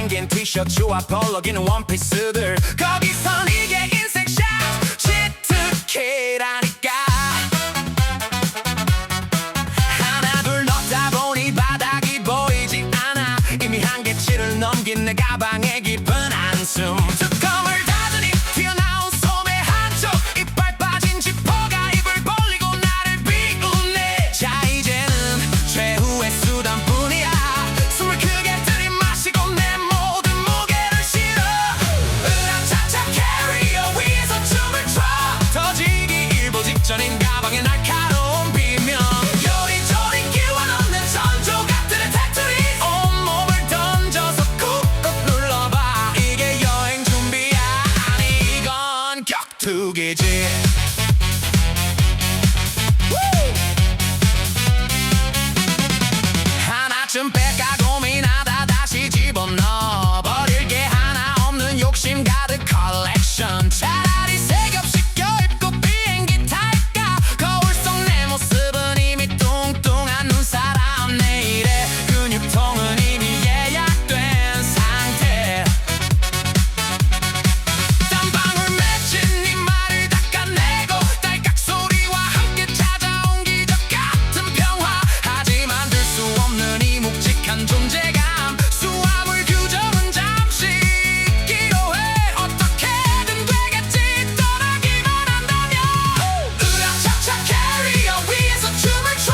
생긴 티셔츠와 벌럭이는 원피스들 거기선 이게 인생샷 치트키라니까 하나 둘 넣다 보니 바닥이 보이지 않아 이미 한계치를 넘긴 내 가방에 깊은 한숨 뚜껑을 닫으니 튀어나온 소매 한쪽 이빨 빠진 지퍼가 입을 벌리고 나를 비웃네 자 이제는 최후의 수단뿐이야 숨을 크게 들이마시고 내 모든 무게를 실어 으라차차 캐리어 위에서 춤을 춰 터지기 일보 직전인 가방에 날카로운 비명 요리조리 끼워 넣는 전조각들의 테트리스 온몸을 던져서 꾹꾹 눌러봐 이게 여행 준비야 아니 이건 격투기지 하나쯤 뺄까 고민하다 다시 집어넣어 버릴 게 하나 없는 욕심 가득 컬렉션 차라리 색없이 껴입고 비행기 탈까 거울 속 내 모습은 이미 뚱뚱한 눈사람 내일의 근육통은 이미 예약된 상태 땀방울 맺힌 네 말을 닦아내고 딸깍 소리와 함께 찾아온 기적 같은 평화 하지만 들 수 없는 이 묵직한 존재감 수화물 규정은 잠시 잊기로 해 어떻게든 되겠지 떠나기만 한다면 으라차차 캐리어 위에서 춤을 춰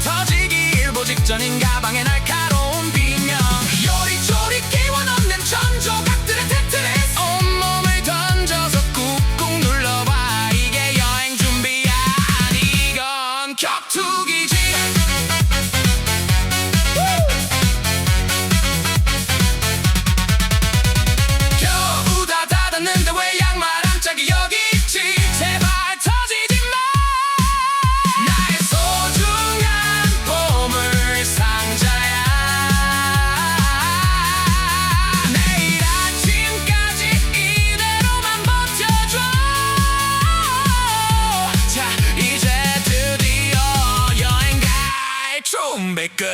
터지기 일보 직전인 가방에 날카로운 비명 요리조리 끼워 넣는 전조각들의 테트리스 온몸을 던져서 꾹꾹 눌러봐 이게 여행 준비야 아니 이건 격투기지 겨우 다 닫았는데 왜 양말 한 짝이 여기 있지 제발 터지지 마 나의 소중한 보물 상자야 내일 아침까지 이대로만 버텨줘 자 이제 드디어 여행 갈 준비 끝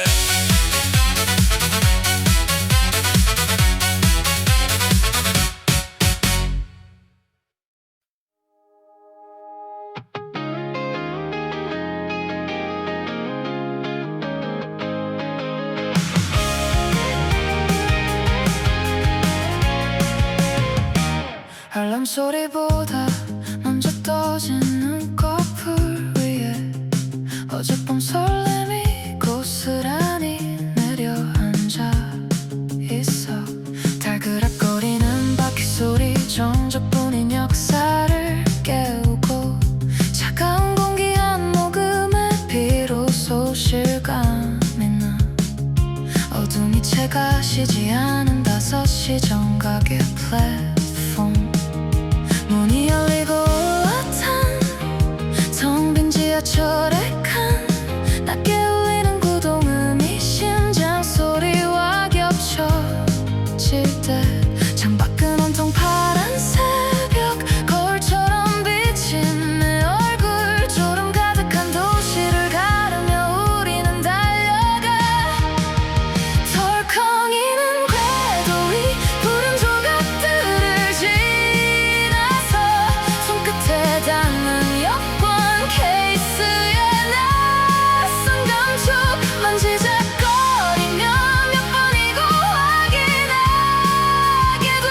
알람 소리보다 먼저 떠진 눈꺼풀 위에 어젯밤 설렘이 고스란히 내려앉아 있어 달그락거리는 바퀴 소리 정적뿐인 역사를 깨우고 차가운 공기 한 모금에 비로소 실감이 나 어둠이 채가 쉬지 않은 5시 정각의 플랫폼 문이 열리고 올라탄 텅 빈 지하철의 칸 낮게 울리는 구동음이 심장 소리와 겹쳐질 때 창밖은 온통 파란 새벽 거울처럼 비친 내 얼굴 졸음 가득한 도시를 가르며 우리는 달려가 덜컹이는 궤도 위 푸른 조각들을 지나서 손끝에 닿는 여권 케이스에 낯선 감촉 만지작거리며 몇 번이고 확인하게 돼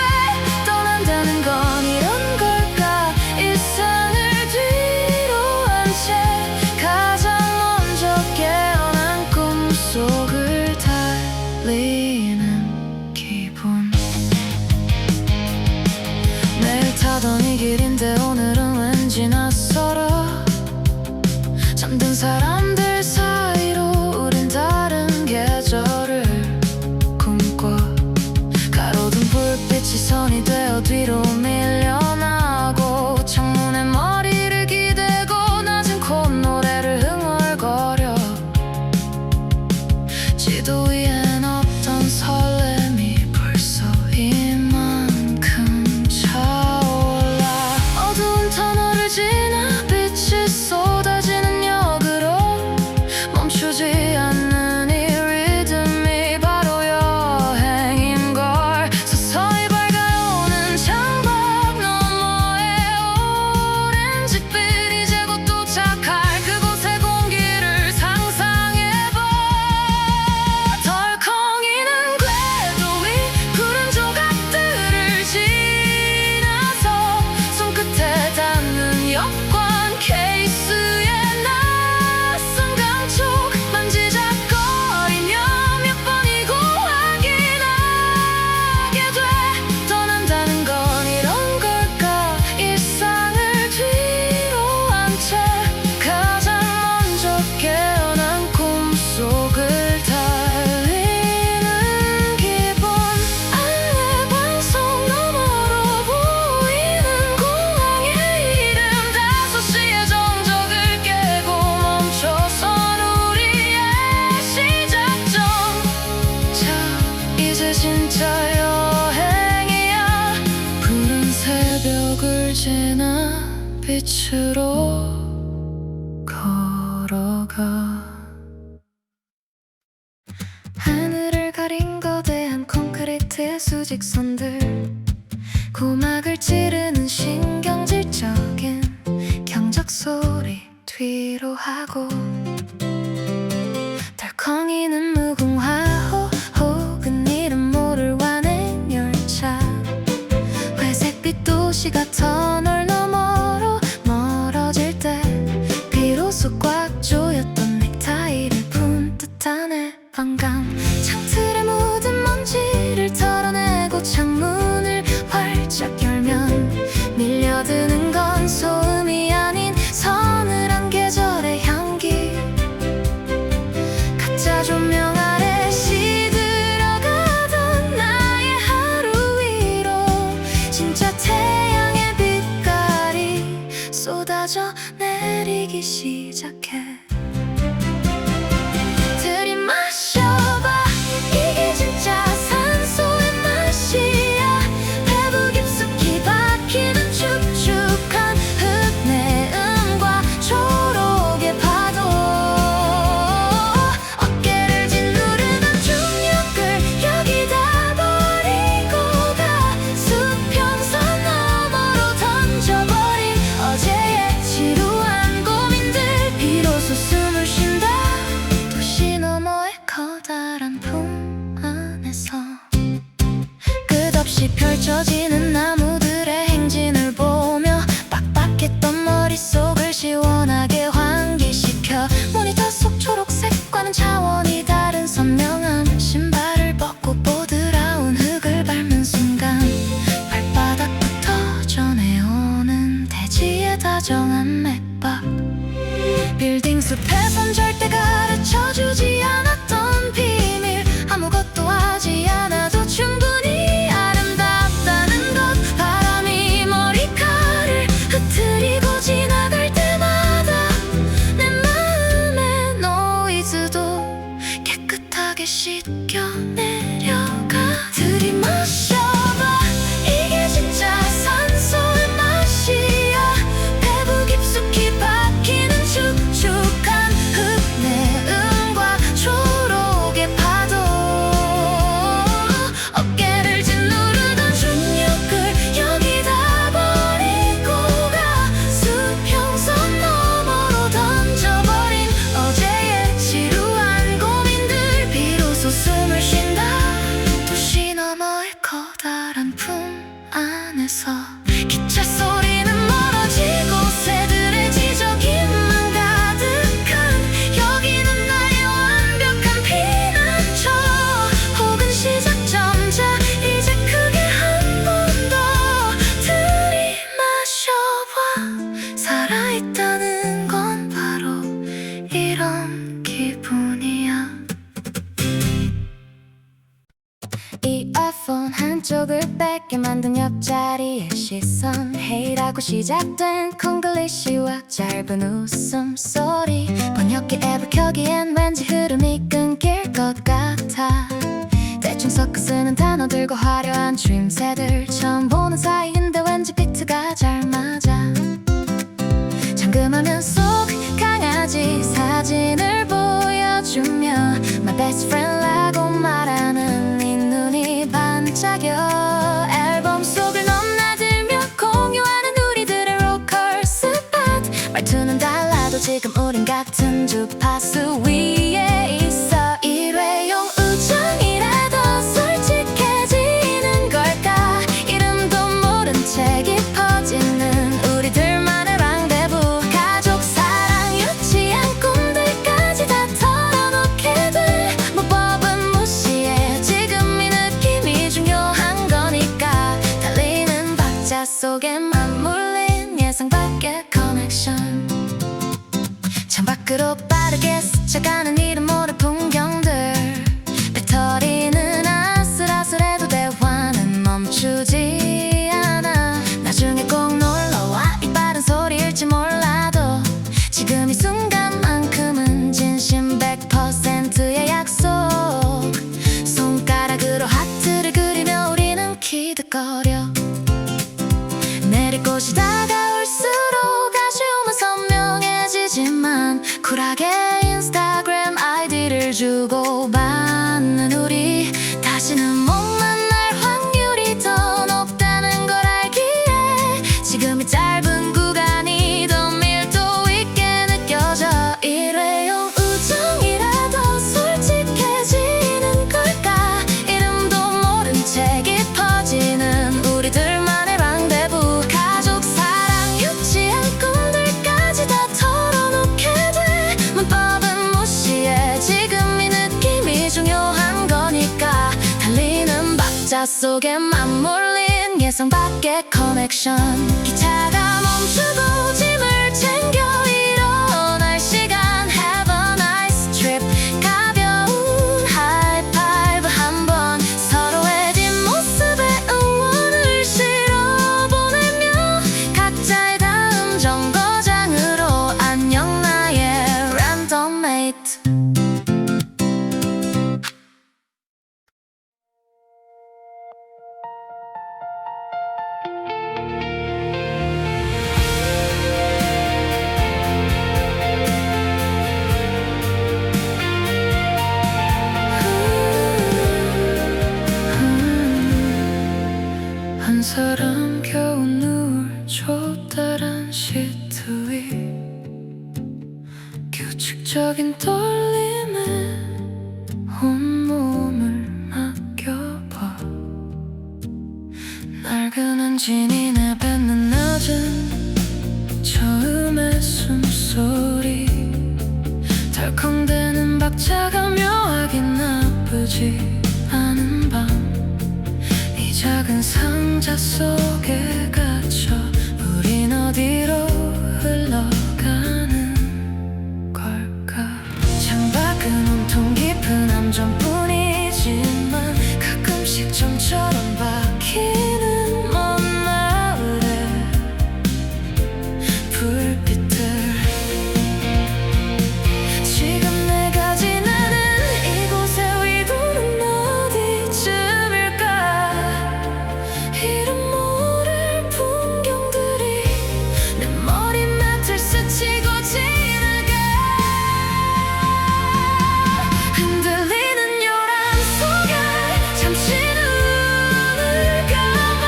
떠난다는 건 이런 걸까 일상을 뒤로 한 채 가장 먼저 깨어난 꿈속을 달리는 기분 매일 타던 이 길인데 오늘은 왠지 낯설어 잠든 사람들 사이로 우린 다른 계절을 꿈꿔 가로등 불빛이 선이 되어 뒤로 밀려나고 창문에 머리를 기대고 낮은 콧노래를 흥얼거려 지도 위엔 없던 설렘이 벌써 이만큼 차올라 빛으로 걸어가. 하늘을 가린 거대한 콘크리트의 수직선들, 고막을 찌르는 신경질적인 경적 소리 뒤로 하고, 덜컹이는 무궁화 혹은 이름 모를 완행 열차, 회색빛 도시가 터널 너머로 멀어질 때 비로소 꽉 조였던 넥타이를 푼 듯한 해방감. 창틀에 묻은 먼지를 털어내고 창문을 활짝 열면 밀려드는 건 소음이 아닌 서늘한 계절의 향기. 가짜 조명 아래 시들어가던 나의 하루 위로 진짜 태양의 빛깔이 쏟아져 내리기 시작해. 들이마셔봐, 이게 진짜 산소의 맛이야. 배부 깊숙이 박히는 축축한 흙내음과 초록의 파도, 어깨를 짓누르던 중력을 여기다 버리고 가. 수평선 너머로 던져버린 어제의 지루한 고민들, 비로소 숨을 쉰다. 도시 너머의 커다란 품 안에서 끝없이 펼쳐지는 나무들의 행진을 보며 빡빡했던 머릿속을 시원하게 환기시켜. 모니터 속 초록색과는 차원이 다른 선명함. 신발을 벗고 보드라운 흙을 밟는 순간 발바닥부터 전해오는 대지의 다정한 맥박. 빌딩 숲에선 절대 가르쳐주지 않았던 비밀, 아무것도 하지 않아도 충분히 아름답다는 것. 바람이 머리카락을 흐트리고 지나갈 때마다 내 마음의 노이즈도 깨끗하게 씻겨내려가. 들이마셔봐, 이게 진짜 산소의 맛이야. 배부 깊숙이 박히는 축축한 흙내음과 초록의 파도, 어깨를 짓누르던 중력을 여기다 버리고 가. 수평선 너머로 던져버린 어제의 지루한 고민들, 비로소 숨을 쉰다. 도시 너머의 커다란 품 안에서 기차 소리는 멀어지고 새들의 지저귀만 가득한, 여기는 나의 완벽한 피난처 혹은 시작점자. 이제 크게 한 번 더 들이마셔봐. 살아있다는 건 바로 이런 기분이야. 이어폰 한쪽을 뺏게 만든 옆자리의 시선, 헤이라고 시작된 콩글리시와 짧은 웃음소리. 번역기 앱을 켜기엔 왠지 흐름이 끊길 것 같아. 대충 섞어 쓰는 단어들과 화려한 추임새들, 처음 보는 사이인데 왠지 비트가 잘 맞아. 잠금하면 속 강아지 사진을 보여주며 My best friend라고 말하는 네 눈이 반짝여. 앨범 속을 넘나들며 공유하는 우리들의 로컬 스팟. 말투는 달라도 지금 우린 같은 주파수 위에 있어. 일회용 우정이라도 솔직해지는 걸까. 이름도 모른 채 깊어지는 우리들만의 랑데부. 가족, 사랑, 유치한 꿈들까지 다 털어놓게 돼. 모법은 무시해, 지금 이 느낌이 중요한 거니까. 달리는 박자 속에 맞물린 예상 밖의 커넥션. 창밖으로 빠르게 스쳐가는 이름 모를 풍경들. 배터리는 아슬아슬해도 대화는 멈추지 않아. 나중에 꼭 놀러와. 이 빠른 소리일지 몰라도 지금 이 순간만큼은 진심 100%의 약속. 손가락으로 하트를 그리며 우리는 기득거려. 내릴 곳이 다가올수록 쿨하게 인스타그램 아이디를 주고받는 우리 다시는 못 만날 확률이 더 높다는 걸 알기에 지금 이 짧은 구간이 더 밀도 있게 느껴져. 일회용 우정이라도 솔직해지는 걸까? 이름도 모른 채 깊어지는 우리들만의 랑데부. 가족, 사랑, 유치한 꿈들까지 다 털어놓게 돼. 문법은 무시해. 지금 이 느낌이 중요한 거니까. 달리는 박자 속에 맞물린 예상 밖의 커넥션. 기차가 멈추고 짐을 챙겨 일어날 시간. Have a nice trip. 가벼운 하이파이브 한번 서로의 뒷모습에 응원을 실어보내며 각자의 다음 정거장으로 안녕 나의 랜덤메이트. 한 사람 겨우 누울 좁다란 시트 위 규칙적인 떨림에 온몸을 맡겨봐. 낡은 진이 내뱉는 낮은 처음의 숨소리. 덜컹대는 박자가 묘하게 나쁘지 않은 밤. 이 작은 상자 속에 갇혀 우린 어디로 흘러가는 걸까? 창밖은 온통 깊은 함정뿐이지만 가끔씩 점처럼 바뀌는 먼 마을의 불빛들. 지금 내가 지나는 이곳의 위로는 어디쯤일까? 이름 모를 풍경들이 내 머리맡을 스치고 지나가. 흔들리는 요람 속에 잠시 눈을 감아.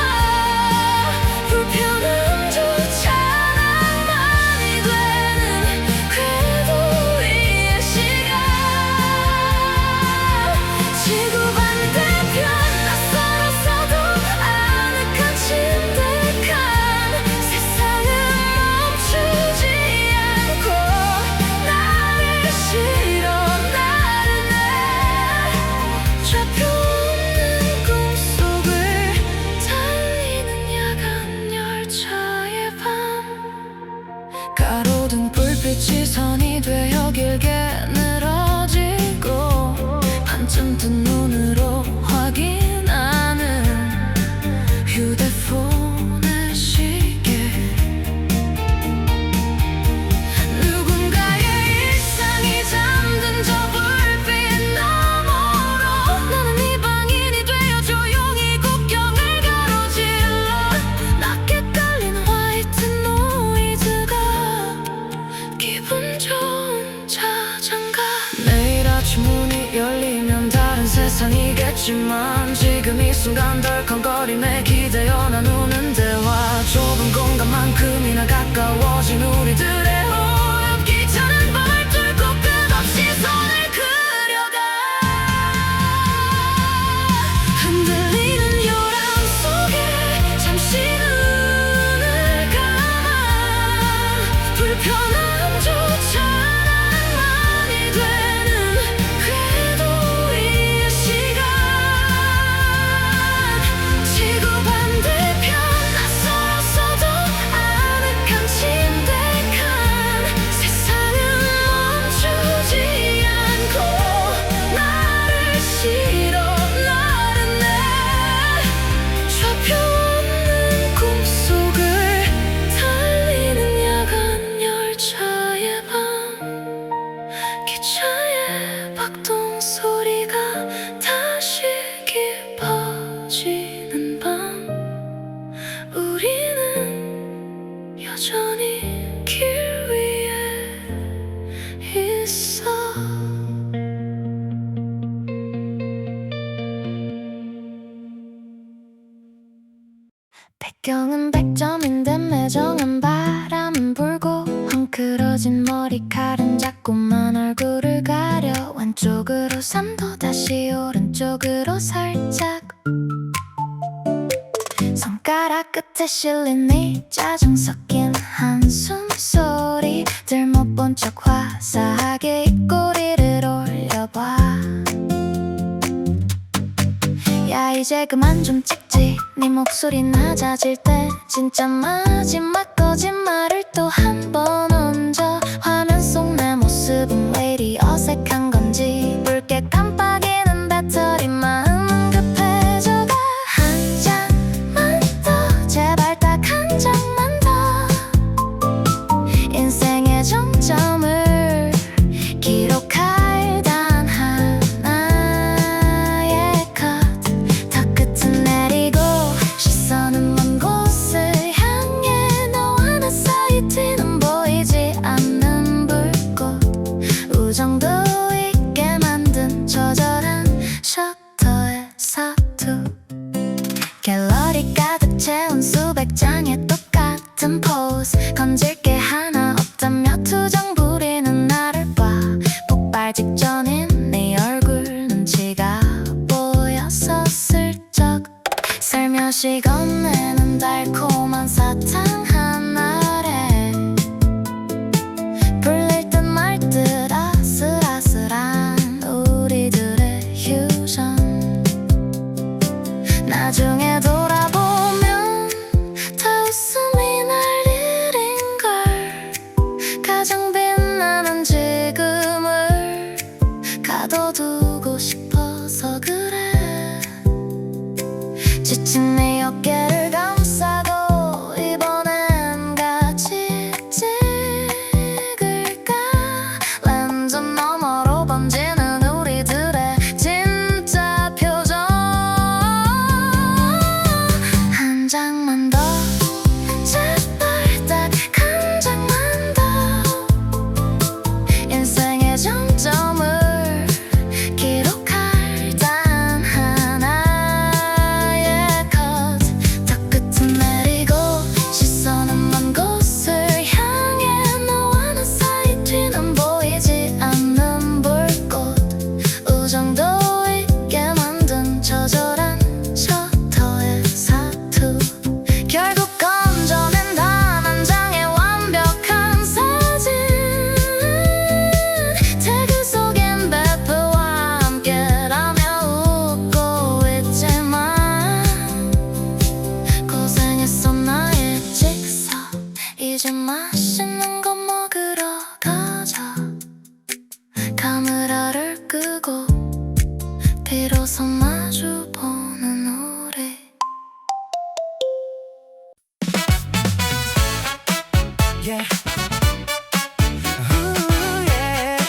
불편함조차 낭만이 되는 궤도 위의 시간. 지구 반대편 낯설어서도 아늑한 침대감. 세상은 멈추지 않고 나를 실어 나르네. 좌표 없는 꿈속을 달리는 야간 열차의 밤. 가로등 불빛이 선이 되어 길게 늘어지고 반쯤 뜬 눈으로 확인하는 휴대폰의 시계. 누군가의 일상이 잠든 저 불빛 너머로 나는 이 방인이 되어 조용히 국경을 가로질러. 낮게 깔린 화이트 노이즈가 기분 좋은 자장가. 내일 아침 문이 열리면 다른 세상이겠지만 지금 이 순간 덜컹거림에 기대어 나누는 대화. 좁은 공간만큼이나 가까워진 우리들의 호흡. 기차는 밤을 뚫고 끝없이 손을 그려가. 흔들리는 요람 속에 잠시 눈을 감아. 불편함조차 낭만이 되는 궤도 위의 시간. 지구 반대편 낯설어서도 아늑한 침대감. 안경은 100점인데 매정한 바람은 불고 헝클어진 머리칼은 자꾸만 얼굴을 가려 왼쪽으로 3도 다시 오른쪽으로 살짝 손가락 끝에 실린 네 짜증 섞인 한숨 소리들 못 본 척 화사하게 입꼬리를 올려봐. 야 이제 그만 좀 찍지. 네 목소리 낮아질 때 진짜 마지막 거짓말을 또 한 번 얹어. 화면 속 내 모습은 왜 이리 어색한 건지 붉게 깜빡이는 배터리 마음은 급해져가. 한 장만 더 제발 딱 한 장만 더 인생의 정점을 기록할 단 하나의 컷. 더 끝은 내리고 시선은 먼 곳을 향해 너와 나 사이 튀는 보이지 않는 불꽃. 우정도 있게 만든 처절한 셔터의 사투. 갤러리 가득 채운 수백 장의 똑같은 포즈. 건질 게 하나 없다며 투정 부리는 나를 봐. 폭발 직전인 네 얼굴 눈치가 보여서 슬쩍 살며시 건네는 달콤한 사탕 하나래. 불릴 듯 말 듯 아슬아슬한 우리들의 퓨전. 나중에 돌아보면 다 웃음이 날일인걸. 가장 빛나는 지금을 가둬두고 싶어서 그래. 지친 내 어깨를 감싸고 이번엔 같이 찍을까. 완전 너머로 번지는 우리들의 진짜 표정. 한 장만 더 제발 딱 한 장만 더 인생의 정점을 기록할 단 하나의 컷. 더 끝은 내리고 시선은 먼 곳을 향해 너와 나 사이 튀는 보이지 않는 불꽃. 우정도 있게 만든 처절한 셔터의 사투. 결국 건져낸 단 한 장의 완벽한 사진. 태그 속엔 베프와 함께라며 웃고 있지만 고생했어 나의 직서. 이제 맛있는 거 먹으러 가자. 카메라를 끄고 비로소 마주보는 우리. Yeah. Ooh, yeah.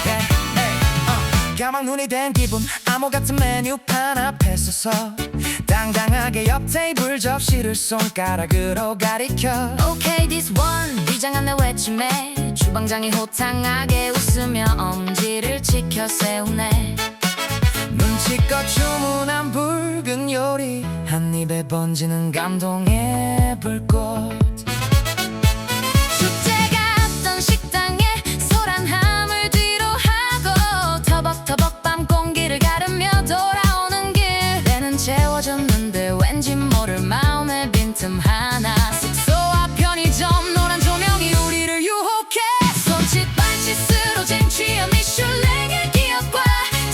Yeah. Hey. 가망 눈이 된 기분. 암호 같은 메뉴판 앞에 서서 당당하게 옆 테이블 접시를 손가락으로 가리켜. Okay this one 비장한 내 외침에 주방장이 호탕하게 웃으며 엄지를 지켜 세우네. 눈치껏 주문한 붉은 요리 한 입에 번지는 감동의 불꽃. 축제 같던 식당에 소란함을 뒤로 하고 터벅터벅 밤 공기를 가르며 돌아오는 길에는 채워졌는데 왠지 모를 마음의 빈틈 하나. 숙소와 편의점 노란 조명이 우리를 유혹해. 손짓 발짓으로 쟁취한 미슐랭의 기억과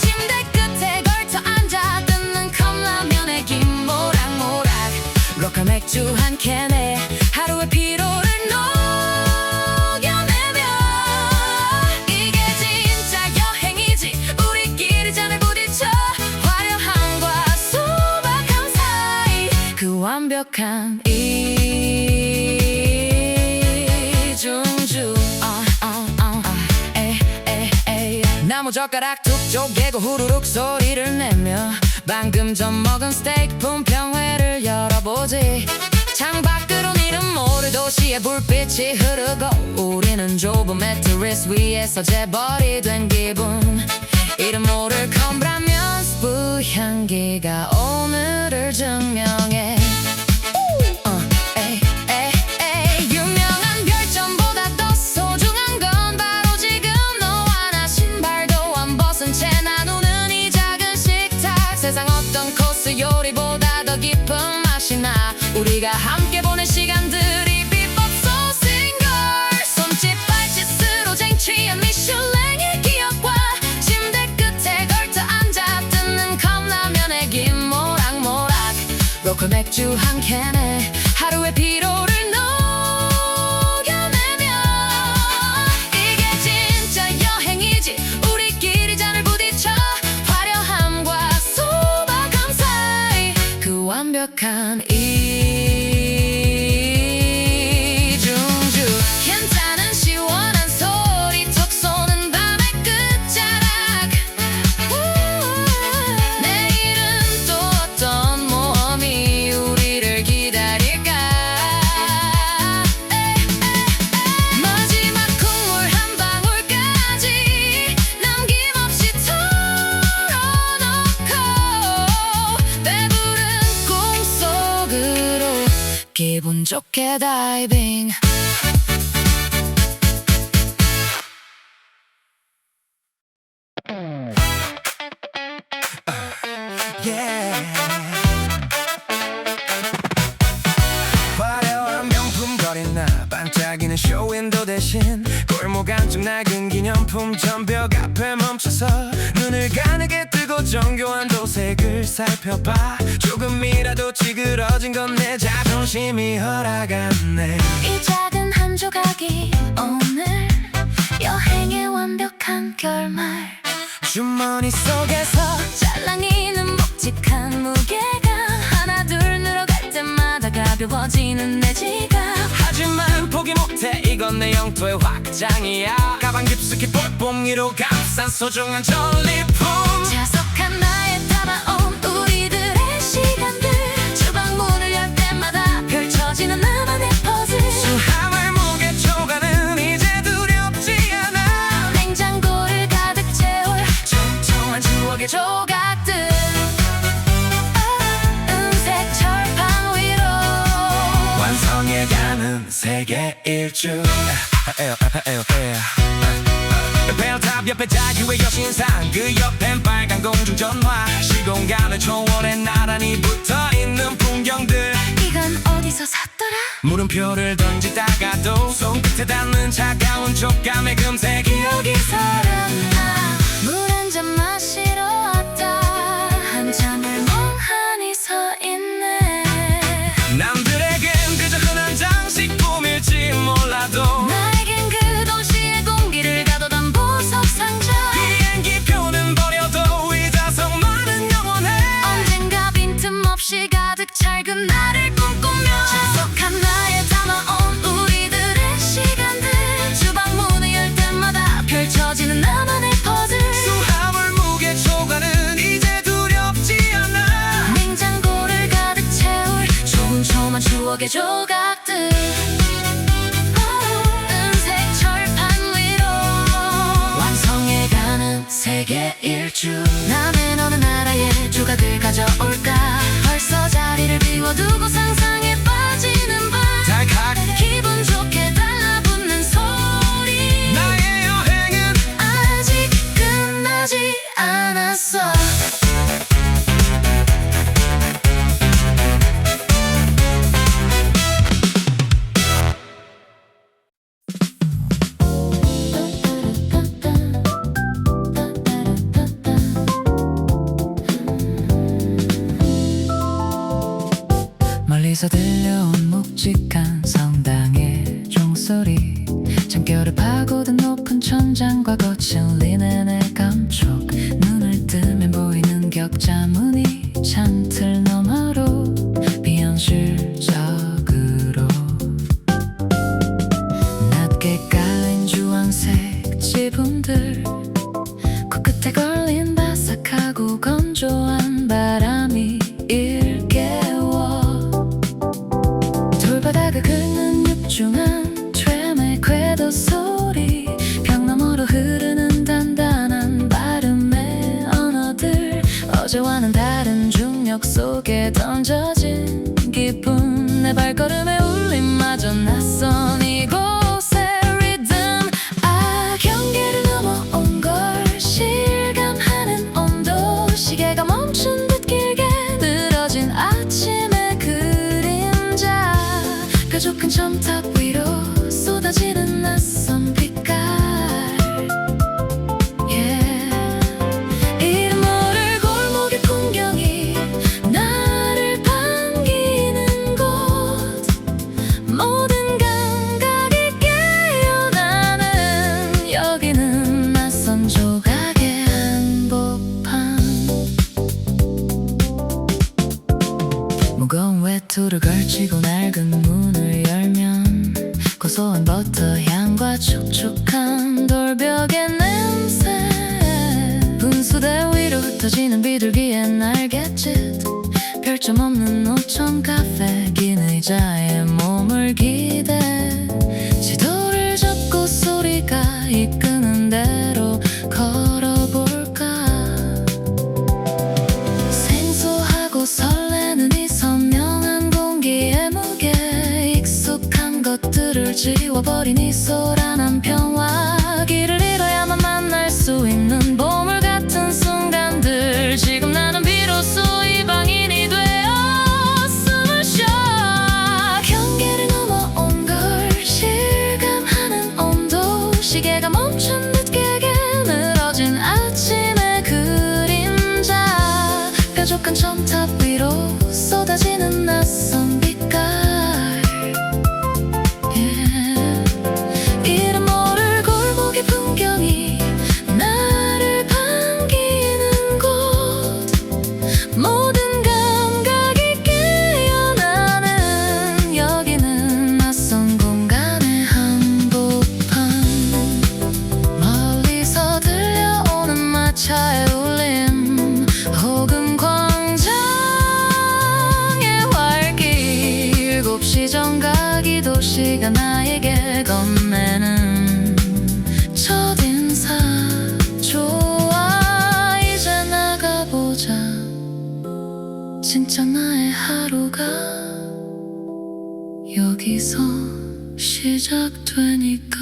침대 끝에 걸터 앉아 뜯는 컵라면의 김 모락모락. 로컬 맥주 한 캔에 하루의 피로를 녹여내며. 이게 진짜 여행이지. 우리끼리 잔을 부딪혀 화려함과 소박함 사이 그 완벽한 이중주. 나무젓가락 툭 쪼개고 후루룩 소리를 내며 방금 전 먹은 스테이크 품평회를 열어보지. 창밖으로 이름 모를 도시의 불빛이 흐르고 우리는 좁은 매트리스 위에서 재벌이 된 기분. 이름 모를 컴브라면스 향기가 오늘을 증명해. 우리가 함께 보낸 시간들이 비법 소싱걸 손짓 발짓으로 쟁취한 미슐랭의 기억과 침대 끝에 걸터 앉아 뜯는 컵라면의 김 모락모락 로컬 맥주 한 캔에 하루의 피로를 녹여내며 이게 진짜 여행이지 우리끼리 잔을 부딪혀 화려함과 소박함 사이 그 완벽한 이중주 괜찮은 시원한 소리 톡 쏘는 밤의 끝자락 내일은 또 어떤 모험이 우리를 기다릴까 마지막 국물 한 방울까지 남김없이 털어놓고 배부른 꿈속으로 기분 좋게 다이빙 화려한 명품거리나 반짝이는 쇼윈도 대신 골목 안쪽 낡은 기념품 전벽 앞에 멈춰서 눈을 가늘게 뜨고 정교한 도색을 살펴봐 조금이라도 찌그러진 건 내 자존심이 허락하네 이 작은 한 조각이 오늘 여행의 완벽한 결말 주머니 속에서 짤랑이는 묵직한 무게가 하나 둘 늘어갈 때마다 가벼워지는 내 지갑 하지만 포기 못해 이건 내 영토의 확장이야 가방 깊숙이 볼봉이로 감싼 소중한 전리품 자석한 나에 담아온 우리들의 시간들 주방 문을 열 때마다 펼쳐지는 나만의 퍼즐 수함을 무게 초과는 이제 두렵지 않아 냉장고를 가득 채울 촘촘한 추억의 조각들 은색 철판 위로 완성해가는 세계 일주 벨탑 옆에 자유의 여신상 그 옆엔 빨간 공중전화 시공간을 초월해 나란히 붙어있는 풍경들 이건 어디서 샀더라? 물음표를 던지다가도 손끝에 닿는 차가운 촉감의 금세 기억이 사랑아 물 한 잔 마시러 왔다 한참을 멍하니 서 있네 남들에겐 그저 흔한 장식품일지 몰라도 나에겐 그 도시의 공기를 가둬둔 보석 상자 비행기표는 버려도 이 자석만은 영원해 언젠가 빈틈없이 가득 찰근 나를 꿈꾸며 자석한 나에 담아온 우리들의 시간들 주방 문을 열 때마다 펼쳐지는 나만의 퍼즐 수화물 무게 초과는 이제 두렵지 않아 냉장고를 가득 채울 촘촘한 추억의 조각들 은색 철판 위로 완성해가는 세계 일주 남의 어느 나라의 조각을 가져올까 벌써 자리를 비워두고 상상에 빠지는 밤 달칵 기분 좋게 달라붙는 소리 나의 여행은 아직 끝나지 않았어 멀리서 들려온 묵직한 성당의 종소리 잠결을 파고든 높은 천장과 거친 리넨의 감촉 눈을 뜨면 보이는 격자무늬 창틀 너머로 비현실적으로 낮게 깔린 주황색 지붕들 코끝에 걸린 바삭하고 건조한 바람이 일깨워 돌바닥을 긁는 육중한 트램의 궤도 소리 벽 너머로 흐르는 단단한 발음의 언어들 어제와는 다른 중력 속에 던져진 기분 내 발걸음의 울림마저 낯선 이곳의 리듬 경계를 넘어온 걸 실감하는 온도 시계가 멈춘 듯 길게 늘어진 아침의 그림자 뾰족한 점탑 위로 쏟아지는 낯선 빛깔 이름 모를 골목의 풍경이 나를 반기는 곳 모든 감각이 깨어나는 여기는 낯선 조각의 한복판 무거운 외투를 걸치고 낡은 문을 열면 고소한 버터 향과 촉촉한 돌벽의 냄새 분수대 위로 흩어지는 비둘기의 날갯짓 별점 없는 노천 카페 긴 의자에 몸을 기대 지도를 잡고 소리가 이끄는 대로 걸어볼까 생소하고 설레는 이 선명한 공기의 무게 익숙한 것들을 지워버린 이 소란한 평화 길을 잃어야만 만날 수 있는 보물 같은 순간들 지금 나는 비로소 이방인이 되어 숨을 쉬어 경계를 넘어온 걸 실감하는 온도 시계가 멈춘 듯 길게 늘어진 아침의 그림자 뾰족한 점탑 위로 쏟아지는 낯선 빛깔 이름 모를 골목의 풍경이 나를 반기는 곳 모든 감각이 깨어나는 여기는 낯선 공간의 한복판 멀리서 들려오는 마차의 울림 혹은 광장의 활기 7시 정각이 도시가 나에게 건네는 첫인사 좋아 이제 나가보자 진짜 나의 하루가 여기서 시작되니까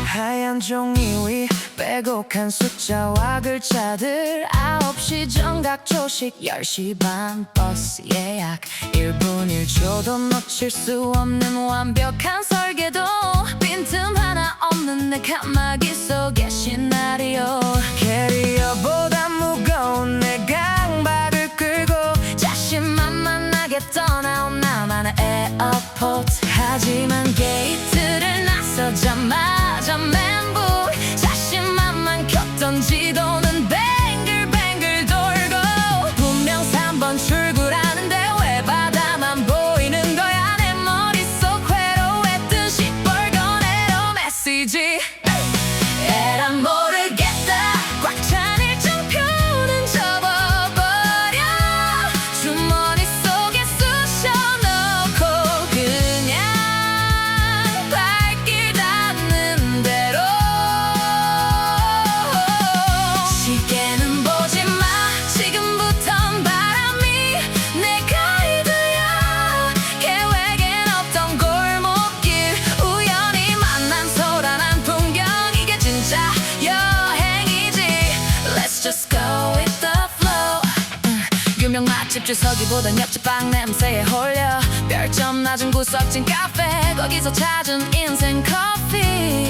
하얀 종이 위 빼곡한 숫자와 글자들 9시 정각 조식 10시 반 버스 예약 1분 1초도 놓칠 수 없는 완벽한 설계도 빈틈 하나 없는 내 칸막이 속의 시나리오 캐리어보다 무거운 내 강박을 끌고 자신만만하게 떠나온 나만의 에어포트 하지만 게이트를 나서자마자 멘붕 자신만만 켰던 지도는 뱅글뱅글 돌고 분명 3번 출구라는데 왜 바다만 보이는 거야 내 머릿속 회로했던 시뻘건 에러 메시지 에란 모르겠다 꽉 찬 일정표는 접어버려 주머니 속에 쑤셔넣고 그냥 발길 닿는 대로 시계는 보지 마 지금부턴 바람이 내 가이드야 계획엔 없던 골목길 우연히 만난 소란한 풍경 이게 진짜 여행이지 Let's just go with the flow 유명 맛집 줄 서기보단 옆집 빵 냄새에 홀려 별점 낮은 구석진 카페 거기서 찾은 인생 커피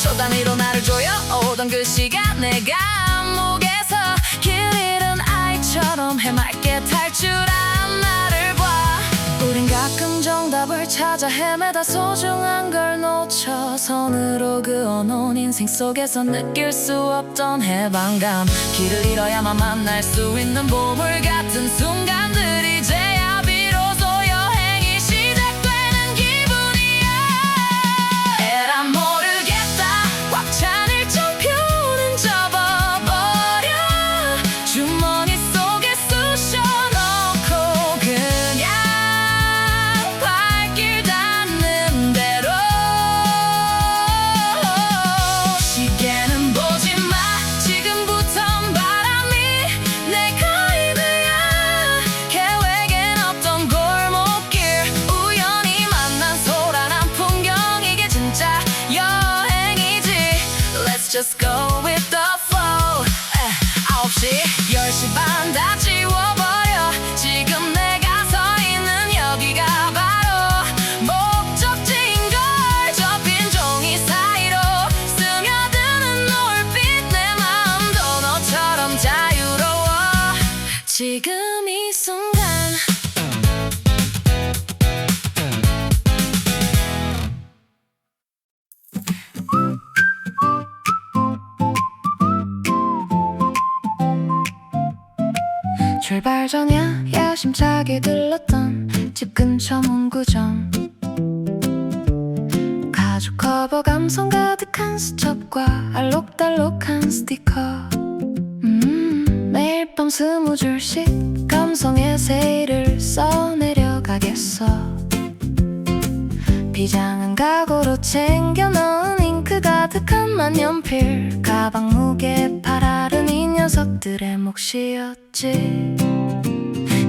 초 단위로 나를 조여오던 그 시간 내가 안목에서 길 잃은 아이처럼 해맑게 탈출한 나를 봐 우린 가끔 정답을 찾아 헤매다 소중한 걸 놓쳐 손으로 그어놓은 인생 속에서 느낄 수 없던 해방감 길을 잃어야만 만날 수 있는 보물 같은 순간들 이제야 비로소 여행이 시작되는 기분이야 에라 모르겠다 꽉 찬 일정표는 접어버려 주머니 속에 쑤셔넣고 그냥 발길 닿는 대로 시계는 보지 마 지금부턴 바람이 내 가이드야 출발 전이야 야심차게 들렀던 집 근처 문구점. 가죽 커버 감성 가득한 수첩과 알록달록한 스티커. 매일 밤 20줄씩 감성의 세일을 써내려가겠어. 비장한 각오로 챙겨 넣은 잉크 가득한 만년필. 가방 무게 팔아른 이 녀석들의 몫이었지.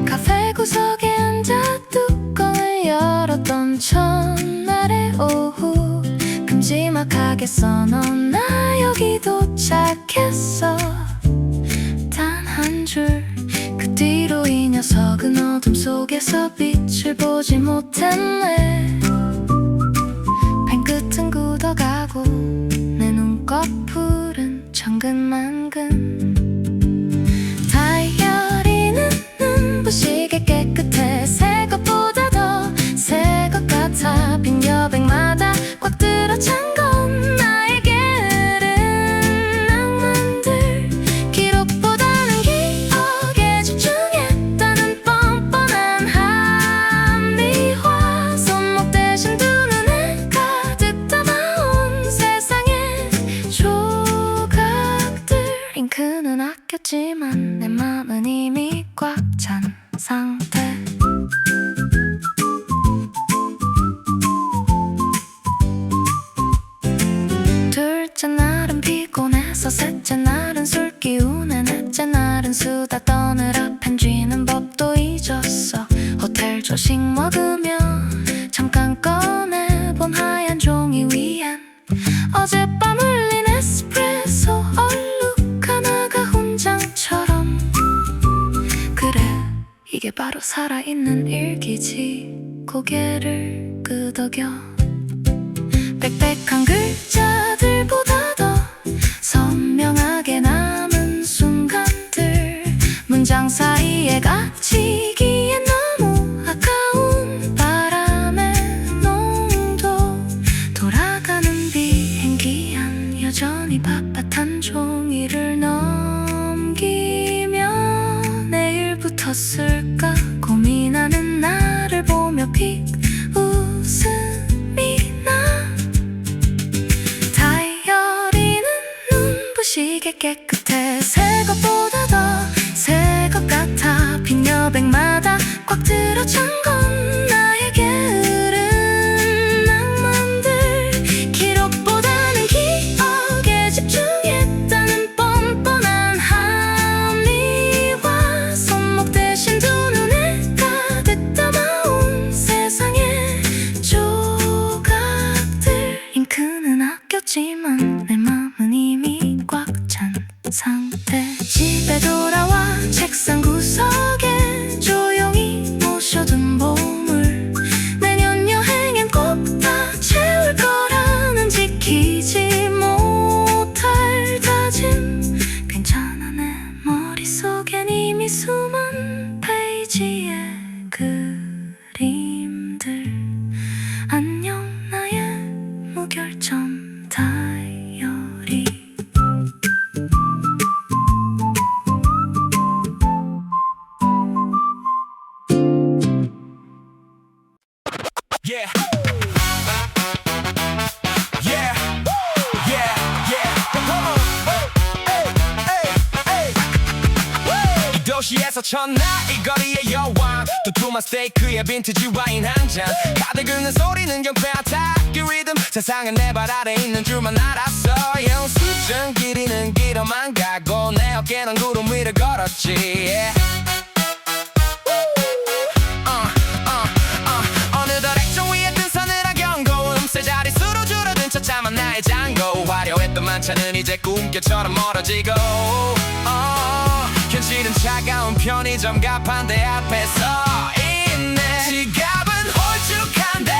카페 구석에 앉아 뚜껑을 열었던 첫날의 오후. 큼지막하게 써넌 나 여기 도착했어. 단 한 줄. 그 뒤로 이 녀석은 어둠 속에서 빛을 보지 못했네. 펜끝은 굳어가고 내 눈꺼풀은 천근만근. 다이어리는 눈부시게 깨끗해. 새 것보다 더 새 것 같아. 빈 여백마다 꽉 들어찬 건 나에게 흐른 낭만들. 기록보다는 기억에 집중했다는 뻔뻔한 합리화. 손목 대신 두 눈에 가득 담아온 세상의 조각들. 잉크는 아꼈지만 내 맘은 이미 꽉 찬 상태. 둘째 날은 피곤해서, 셋째 날은 술 기운에, 넷째 날은 수다 떠느라 펜쥐는 법도 잊었어. 호텔 조식 먹으며 잠깐 꺼내본 하얀 종이 위엔 어젯밤 흘린 에스프레소 얼룩 하나가 훈장처럼. 그래, 이게 바로 살아있는 일기지. 고개를 끄덕여 빽빽한 글자들보다 더 선명하게 남은 순간들. 문장 사이에 갇히기엔 너무 아까운 바람의 농도. 돌아가는 비행기 안 여전히 빳빳한 종이를 넘기며 내일부터 쓸까 고민하는 나를 보며 픽 웃음이 나. 다이어리는 눈부시게 깨끗해. 새 것보다 더 새 것 같아. 빈 여백마다 꽉 들어찬 건 나에게 흐른 낭만들. 기록보다는 기억에 집중했다는 뻔뻔한 합리화. 손목 대신 두 눈에 가득 담아온 세상의 조각들. 잉크는 아꼈지만 내 맘은 이미 꽉 찬 상태. 집에 돌아와 책상 구석에 조용히 모셔둔 보물. 내년 여행엔 꼭 다 채울 거라는 지키지 못할 다짐. 괜찮아, 내 머릿속엔 이미 수만 페이지의 그림들. 안녕 나의 무결점 다이어리. Yeah. Yeah. Yeah. Yeah. Come on. Hey. Hey. Hey. Hey. 이 도시에서 첫날 이 거리의 여왕. 두툼한 스테이크에 빈티지 와인 한 잔. 가득 긁는 소리는 경쾌하다. 그 리듬 세상은 내 발 아래 있는 줄만 알았어. 영수증 길이는 길어만 가고 내 어깨는 구름 위를 걸었지. Yeah. 처참한 나의 장고. 화려했던 만찬은 이제 꿈결처럼 멀어지고 현실은 차가운 편의점 가판대 앞에 서 있네. 지갑은 홀쭉한데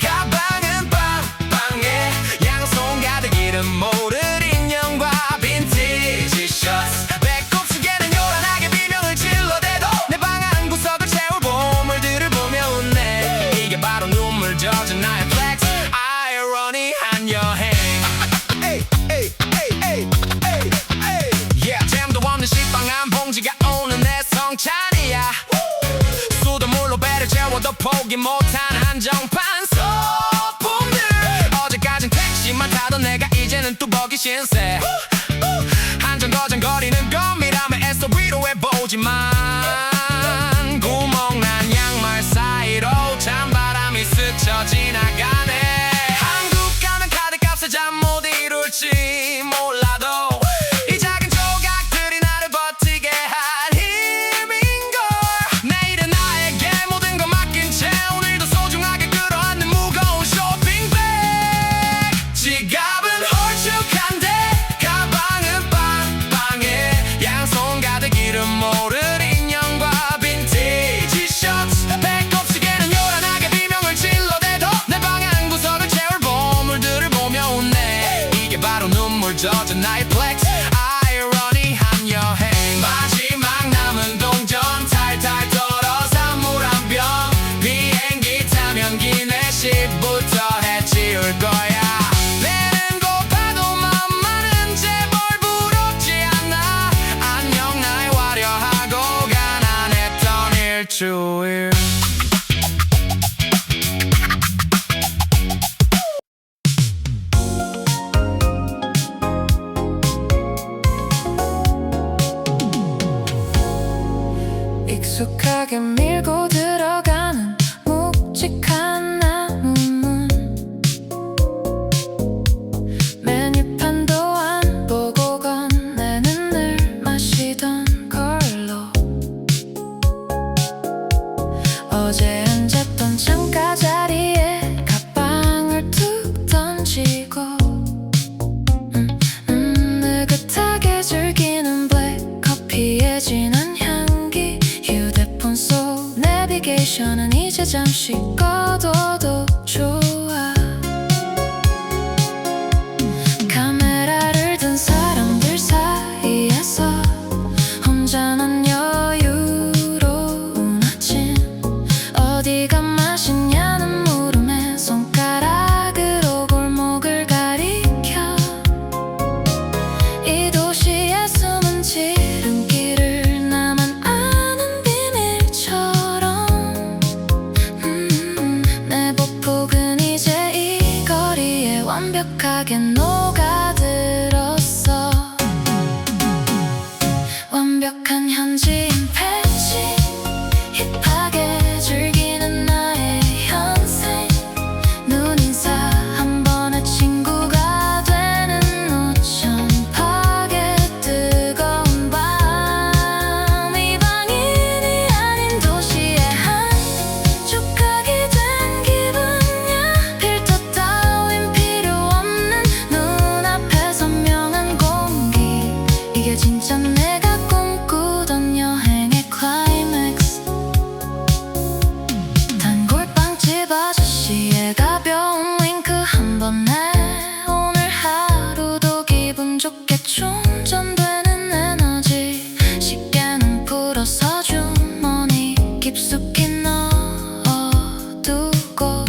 가방은 빵빵해. 양손 가득 이름 모를 인형과 빈티지 셔츠. 배꼽 시계는 요란하게 비명을 질러대도 내 방 한 구석을 채울 보물들을 보며 웃네. 이게 바로 눈물 젖은 나의 플렉스. 아이러니한 여행. Yeah, 잼도 없는 식빵 한 봉지가 오는 내 성찬이. 포기 못한 한정판 소품들 어제까진 택시만 타던 내가 이제는 뚜벅이 신세 한정거장거리는 것이라면 애써 위로해보지만 구멍난 양말 사이로 찬바람이 스쳐 지나가네 한국 가면 카드값에 잠 못 이룰지 몰라도 이 작은 조각들이 나를 버티게 할 힘인걸 내일은 나에게 모든 걸 맡긴 채 오늘도 소중하게 끌어안는 무거운 쇼핑백 지갑은 홀쭉한데 가방은 빵빵해 양손 가득 이름 모를 인형과 빈티지 셔츠 배꼽시계는 요란하게 비명을 질러대도 내 방 한 구석을 채울 보물들을 보며 웃네 이게 바로 눈물 젖은 나의 플렉스 아이러니한 여행 마지막 남은 동전 탈탈 털어 산물 한 병 비행기 타면 기내식부터 해치울 거야 배는 고파도 맘만은 제발 부럽지 않아 안녕 나의 화려하고 가난했던 일주일 익숙하게 밀고 들어가는 묵직한 나무문 메뉴판도 안 보고 건네는 늘 마시던 걸로 어제 앉았던 창가 자리에 가방을 툭 던지고 느긋하게 즐기는 블랙커피의 진한 향기 휴대폰 속 내비게이션은 이제 잠시 꺼둬도 좋아 카메라를 든 사람들 사이에서 혼자 난 여유로운 아침 어디가 맛있냐는 물음에 손가락으로 골목을 가리켜 이 도시의 숨은 지름길을 나만 아는 비밀처럼 내 보폭은 이제 이 거리에 완벽하게 녹아들었어 완벽한 현지인 패치 힙하게 즐기는 나의 현생 눈인사 한 번에 친구가 되는 노천 파게 뜨거운 밤 이 방인이 아닌 도시의 한 조각이 된 기분이야 필터 따윈 필요 없는 눈앞에 선명한 공기 이게 진짜 내가 꿈꾸던 여행의 클라이맥스 단골빵집 아저씨의 가벼운 윙크 한 번에 오늘 하루도 기분 좋게 충전되는 에너지 쉽게는 풀어서 주머니 깊숙이 넣어두고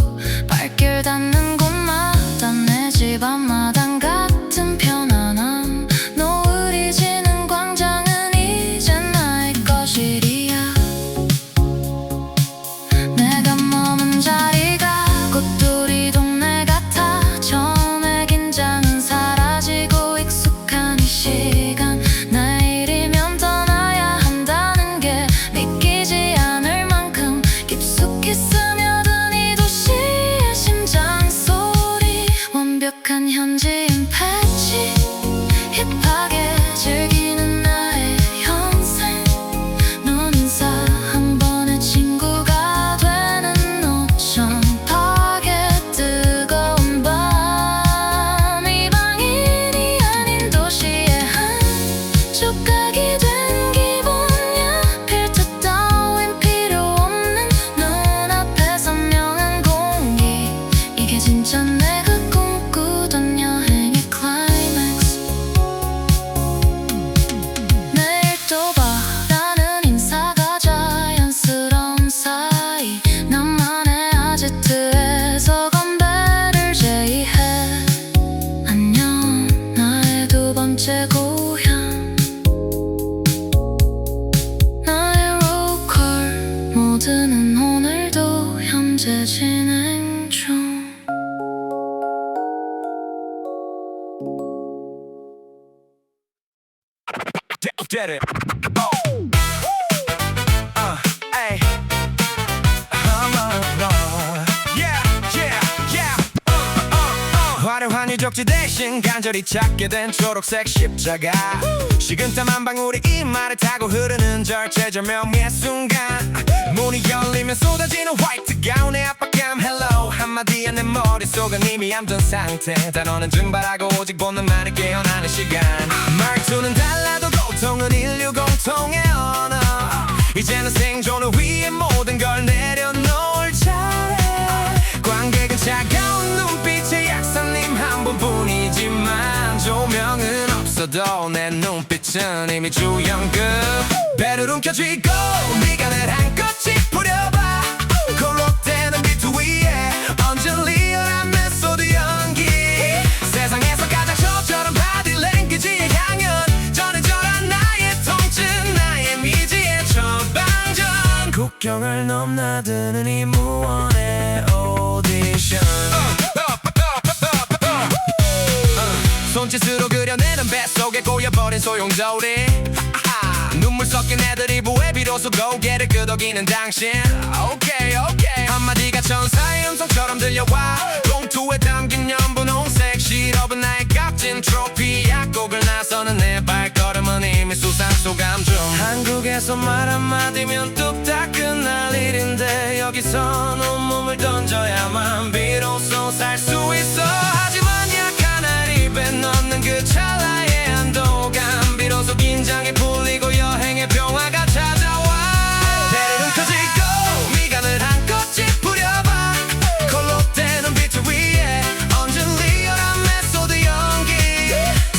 발길 닿는 곳마다 내 집 앞마당 같은 편안함 노을이 지는 광장은 이제 나의 거실이야 내가 머문 자리가 꽃돌이 동네 같아 처음에 긴장은 사라지고 익숙한 이 시간 내일이면 떠나야 한다는 게 믿기지 않을 만큼 깊숙이 스며든 이 도시의 심장 소리 완벽한 현지인 패치 힙하게 즐기는 나의 현생 눈인사 한 번에 친구가 되는 노천 파게 뜨거운 밤 이 방인이 아닌 도시의 한 조각이 된 기분이야 필터 따윈 필요 없는 눈앞에 선명한 공기 이게 진짜 내가 꿈꾸던 여행의 클라이맥스 내일 또 봐라는 인사가 자연스러운 사이 나만의 아지트에서 건배를 제의해 안녕 나의 두 번째 고향 나의 로컬 모드는 오늘도 현재 현재 진행 중 Get it. Ay. Yeah, yeah, yeah. 화려한 유적지 대신 간절히 찾게 된 초록색 십자가. 식은땀 한 방울이 이마를 타고 흐르는 절체절명의 순간. 문이 열리면 쏟아지는 화이트 가운의 압박감. Hello 한마디에 내 머릿속은 이미 얌전 상태. 단어는 증발하고 오직 본능만을 깨어나는 시간. 말투는 달라도 고통은 인류 공통의 언어. 이제는 생존을 위해 모든 걸 내려놓을 차례. 관객은 차가운 눈빛의 약사님 한 분뿐이지만 조명은 없어도 내 눈빛은 이미 주연급. 배를 움켜쥐고 미간을 한껏 찌푸려봐. 콜록대는 비트 위에 얹은 리얼한 메소드 연기. 세상에서 가장 저처럼 바디 랭귀지의 향연. 전해져라 나의 통증 나의 미지의 처방전. 국경을 넘나드는 이 무언의 오디션. 손짓으로 그려내는 뱃속에 고여버린 소용돌이. 눈물 섞인 애들이 부에 비로소 고개를 끄덕이는 당신. 오케이 오케이 한마디가 천사의 음성처럼 들려와. 봉투에 담긴 연분홍색 시럽은 나의 값진 트로피. 약국을 나서는 내 발걸음은 이미 수상소감 중. 한국에서 말 한마디면 뚝딱 끝날 일인데 여기선 온몸을 던져야만 비로소 살 수 있어. 하지만 약한 날 입에 넣는 그 찰나의 안도감. 비로소 긴장이 풀리고 여행의 평화가 찾아와. 배를 움켜쥐고 미간을 한껏 찌푸려봐. 콜록대는 비트 위에 얹은 리얼한 메소드 연기.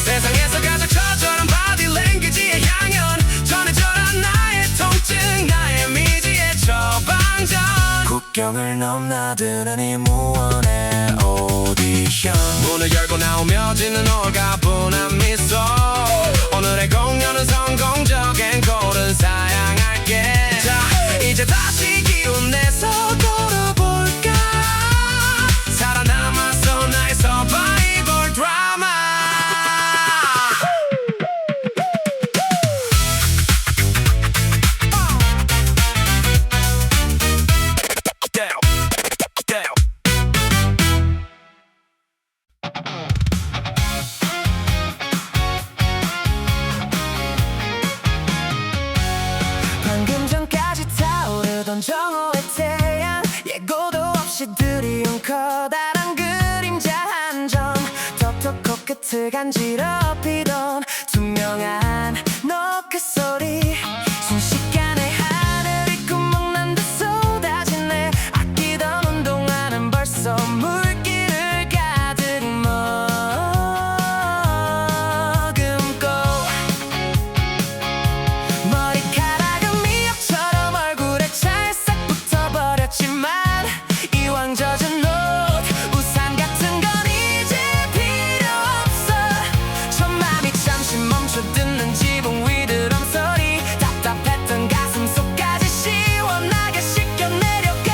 세상에서 가장 처절한 바디 랭귀지의 향연. 전해져라 나의 통증 나의 미지의 처방전. 국경을 넘나드는 이 무언의 오디션. 문을 열고 나오며 짓는 홀가분한 미소. 오늘의 공연은 성공적 앵콜은 사양할게. 자 이제 다시 기운 내서 걸어볼까. 살아남았어 나의 서바이벌 드라마. 방금 전까지 타오르던 정오의 태양. 예고도 없이 들이운 커다란 그림자 한 점. 톡톡 코끝을 간지럽히던 투명한 노크 소리. 순식간에 하늘이 구멍난 듯 쏟아지네. 아끼던 운동화는 벌써 물기를 가득 머금고. 머리카락은 미역처럼 얼굴에 찰싹 붙어버렸지만 이왕 젖은 옷 우산 같은 건 이제 필요 없어. 천맘이 잠시 멈춰 듣는 지붕 위 드럼 소리. 답답했던 가슴 속까지 시원하게 씻겨 내려가.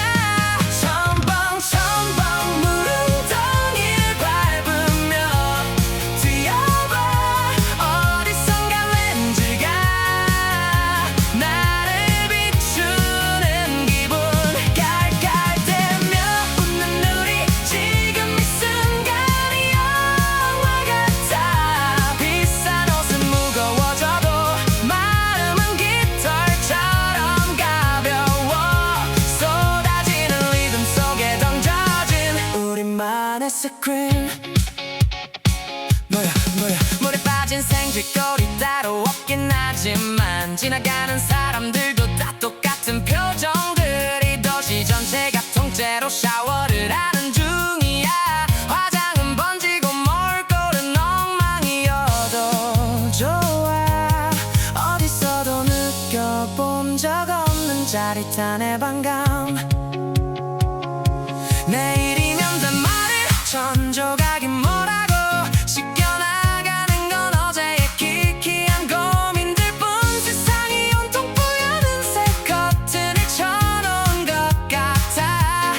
첨벙첨벙 무릉덩이를 밟으며 뛰어봐. 어디선가 렌즈가 나를 비추는 기분. 깔깔대며 웃는 우리 지금 이 순간이 영화 같아. 비싼 옷은 무거워져도 마음은 깃털처럼 가벼워. 쏟아지는 리듬 속에 던져진 우리만의 스크린. 뭐야 물에 빠진 생쥐거리 따로 없긴 하지만 지나가는 사람들도 다 똑같은 표정들이. 도시 전체가 통째로 샤워를 하는 중이야. 화장은 번지고 몰골은 엉망이어도 좋아. 어디서도 느껴본 적 없는 짜릿한 해방감. 내일이면 단말을 천조각이 뭐라고. 씻겨나가는 건 어제의 기키한 고민들뿐. 세상이 온통 뿌연 은색 커튼을 쳐놓은 것 같아.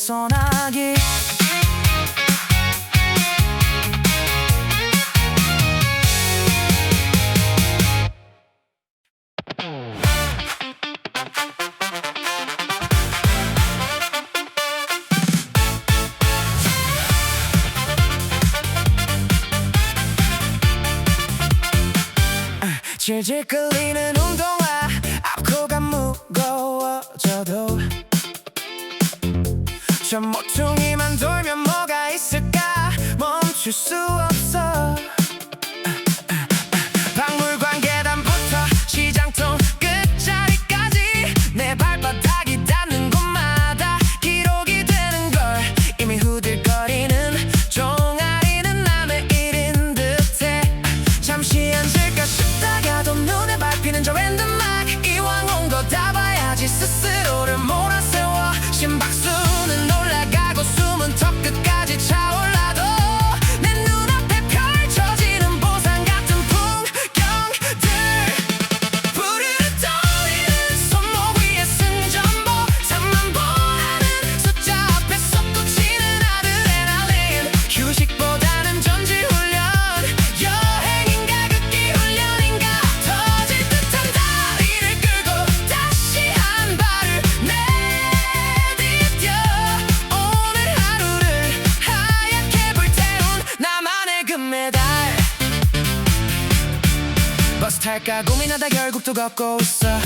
소나기 질질 끌리는 운동화 앞코가 무거워져도 저 모퉁이만 돌면 뭐가 있을까 멈출 수 없어 박물관 계단부터 시장통 끝자리까지 내 발바닥이 닿는 곳마다 기록이 되는 걸 이미 후들거리는 종아리는 남의 일인 듯해 잠시 앉을까 싶다가도 눈에 밟히는 저 랜드마크 이왕 온 거 다 봐야지 스스로를 몰아세워 심박수는 올라가고 숨은 턱 끝까지 차올라도 내 눈앞에 펼쳐지는 보상 같은 풍경들 부르르 떠오르는 손목 위에 승전보 3만 보 하는 숫자 앞에 솟구치는 아드레날린 휴식보다는 전지훈련 여행인가 걷기 훈련인가 터질 듯한 다리를 끌고 다시 한 발을 내디뎌 오늘 하루를 하얗게 불태운 나만의 금메달 버스 탈까 고민하다 결국 또 걷고 있어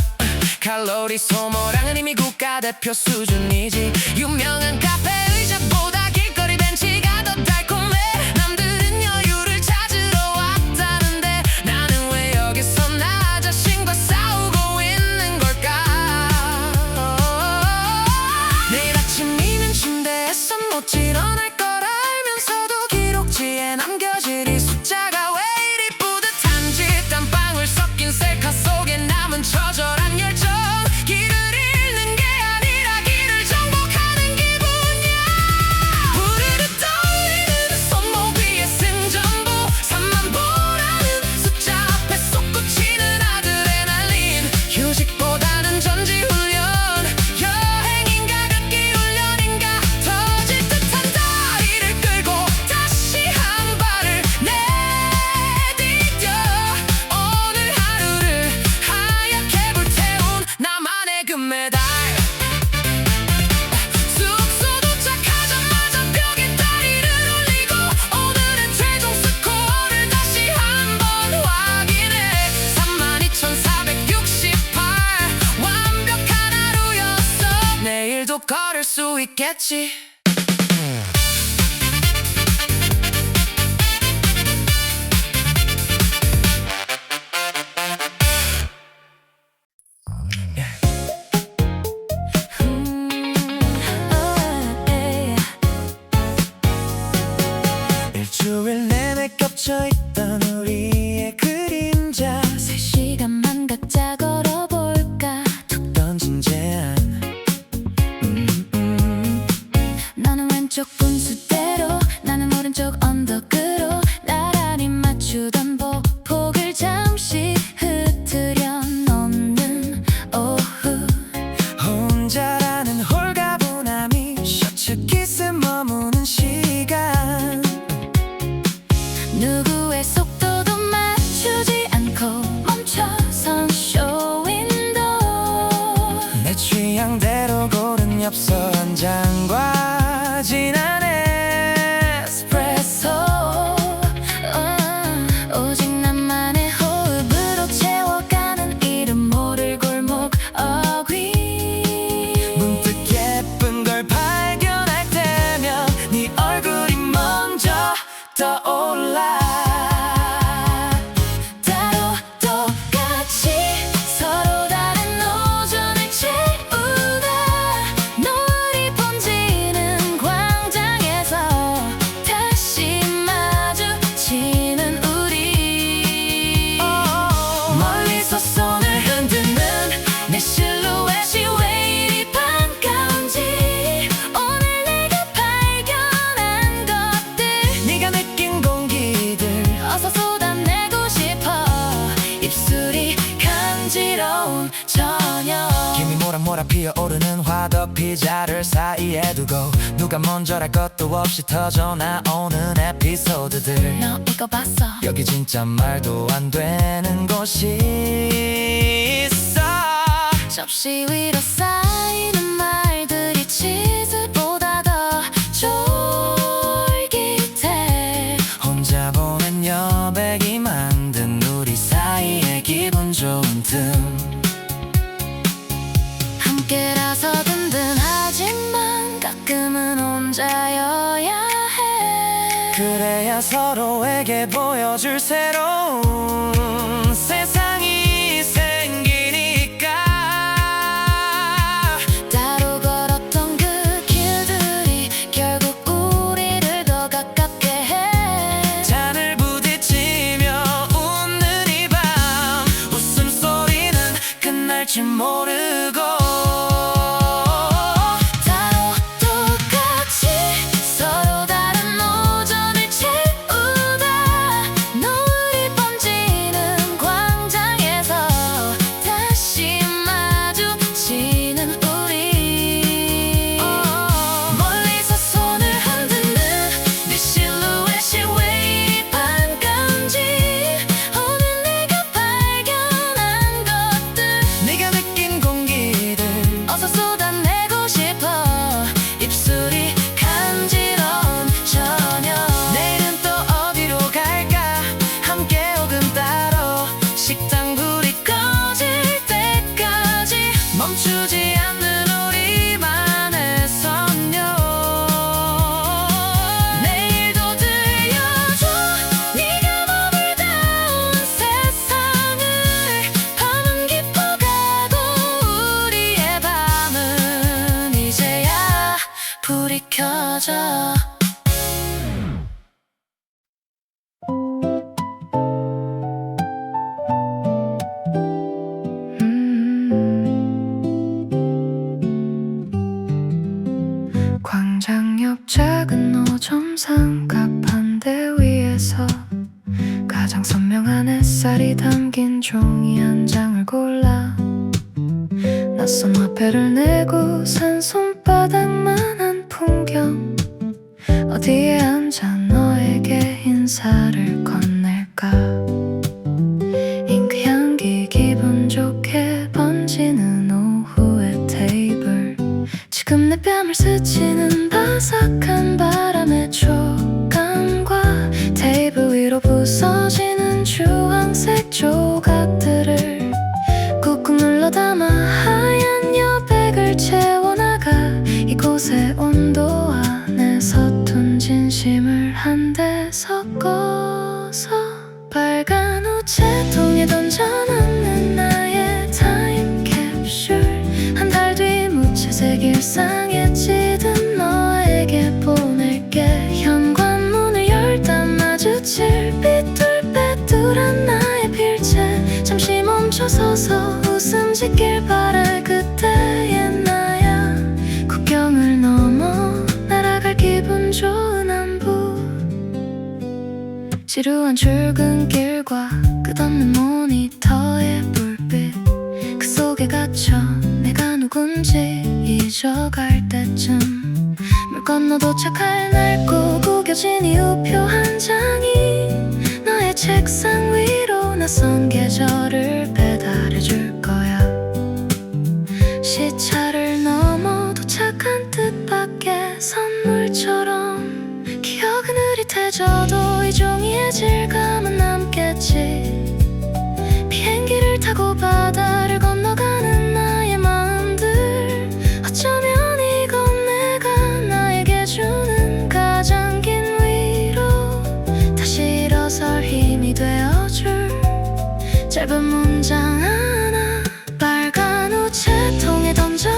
칼로리 소모량은 이미 국가대표 수준이지 유명한 카페 의자보다 길거리 벤치가 더 달콤해 남들은 여유를 찾으러 왔다는데 나는 왜 여기서 나 자신과 싸우고 있는 걸까 내일 아침이면 침대에서 못 일어날 걸 알면서도 기록지에 남겨질 이 숫자가 왜 이리 뿌듯한지 땀방울 섞인 셀카 속에 남은 처절한 열정 길을 잃는 게 아니라 길을 정복하는 기분이야 부르르 떠오르는 손목 위에 승전보 3만 보라는 숫자 앞에 솟구치는 아드레날린 휴식보다는 전지훈련 여행인가 걷기 훈련인가 터질 듯한 다리를 끌고 다시 한 발을 내디뎌 오늘 하루를 하얗게 불태운 나만의 금메달 숙소 도착하자마자 벽에 다리를 올리고 오늘의 최종 스코어를 다시 한번 확인해 32,468 완벽한 하루였어 내일도 걸을 수 있겠지 일주일 내내 겹쳐있던 우리의 그림자 3시간만 각자 걸어볼까 툭 던진 제안 너는 왼쪽 분수대로 나는 오른쪽 언덕으로 나란히 맞추던 보폭을 잠시 흐트려 놓는 오후 혼자라는 홀가분함이 셔츠 키스 머무는 시간 누구의 속도도 맞추지 않고 멈춰선 쇼윈도 내 취향대로 고른 엽서 한 잔과 진한 에스프레소 오직 나만의 호흡으로 채워가는 이름 모를 골목 어귀 문득 예쁜 걸 발견할 때면 네 얼굴이 먼저 떠올라 따로 똑같이 서로 다른 오전을 채우다 노을이 번지는 솟아 피어오르는 화덕 피자를 사이에 두고 누가 먼저랄 것도 없이 터져 나오는 에피소드들. 너 이거 봤어? 여기 진짜 말도 안 되는 곳이 있어. 접시 위로 쌓이는 말들이 치즈보다 더 쫄깃해. 혼자 보낸 여백이 만든 우리 사이의 기분 좋은 틈. 함께라서 든든하지만 가끔은 혼자여야 해. 그래야 서로에게 보여줄 새로운 세상이 생기니까. 따로 걸었던 그 길들이 결국 우리를 더 가깝게 해. 잔을 부딪히며 웃는 이 밤, 웃음소리는 끝날 줄 모르고. 따로 똑같이 서로 다른 오전을 채우다 노을이 번지는 광장에서 다시 마주치는 우리. 멀리서 손을 흔드는 네 실루엣이 왜 이리 반가운지. 오늘 내가 발견한 것들, 네가 느낀 공기들 어서 쏟아내고 싶어. 입술이 간지러운 저녁. 내일은 또 어디로 갈까? 함께 혹은 따로 식당 불이 꺼질 때까지 멈추지 않는 우리만의 선율. 내일도 들려줘 네가 머물다 온 세상을. 밤은 깊어가고 우리의 밤은 이제야 불이 켜져. 광장 옆 작은 노점상 가판대 위에서 가장 선명한 햇살이 담긴 종이 한 장을 골라 낯선 화폐를 내고 산 손바닥만한 풍경. 어디에 앉아 너에게 인사를 건넬까. 잉크 향기 기분 좋게 번지는 오후의 테이블. 지금 내 뺨을 스치는 바삭한 바람의 촉감과 테이블 위로 부서지는 주황색 조각들을 꾹꾹 눌러 담아 하얀 여백을 채워나가. 이곳의 온도 안에 서툰 진심을 한데 섞어서 빨간 우체통에 던져놓는 나의 타임캡슐. 한 달 뒤 무채색 일상에 찌든 너에게 보낼게. 현관문을 열다 마주칠 삐뚤빼뚤한 나의 필체. 잠시 멈춰서서 웃음 짓길 바랄 그때의 나야. 국경을 넘어 날아갈 기분 좋은 안부. 지루한 출근길과 끝없는 모니터의 불빛, 그 속에 갇혀 내가 누군지 잊어갈 때쯤 물 건너 도착할 낡고 구겨진 이 우표 한 장이 나의 책상 위로 낯선 계절을 배달해줄 거야. 시차를 넘어 도착한 뜻밖의 선물처럼 기억은 흐릿해져도 이 종이의 질감은 남겠지. 비행기를 타고 바다를 건너가는 나의 마음들, 어쩌면 이건 내가 나에게 주는 가장 긴 위로. 다시 일어설 힘이 되어줄 짧은 문장 하나. 빨간 우체통에 던져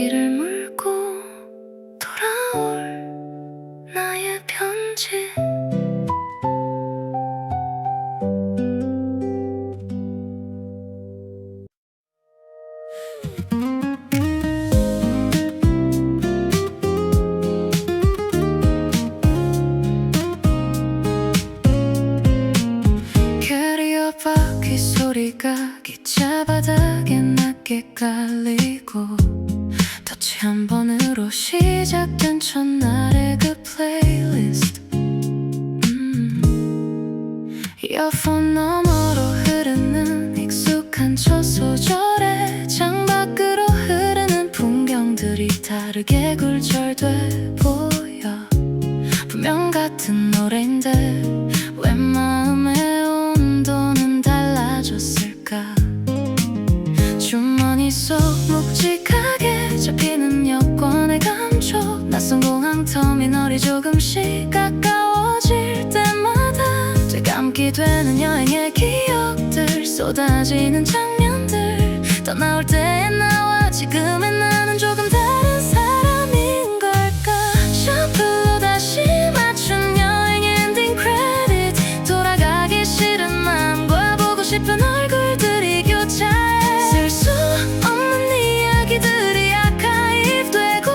머리를 물고 돌아올 나의 편지. 캐리어 바퀴 소리가 기차 바닥에 낮게 깔리고 터치 한 번으로 시작된 첫날의 그 플레이리스트. 이어폰 너머로 흐르는 익숙한 첫 소절에 창밖으로 흐르는 풍경들이 다르게 굴절돼 보여. 분명 같은 노래인데 왜 마음의 온도는 달라졌을까. 주머니 속 묵직하게 잡히는 여권의 감촉, 낯선 공항 터미널이 조금씩 가까워질 때마다 되감기 되는 여행의 기억들, 쏟아지는 장면들. 떠나올 때의 나와 지금의 나는 조금 다른 사람인 걸까. 셔플로 다시 맞춘 여행 엔딩 크레딧, 돌아가기 싫은 마음과 보고 싶은 얼굴들이 교차해. 쓸 수 없는 이야기들이 아카이브 되고,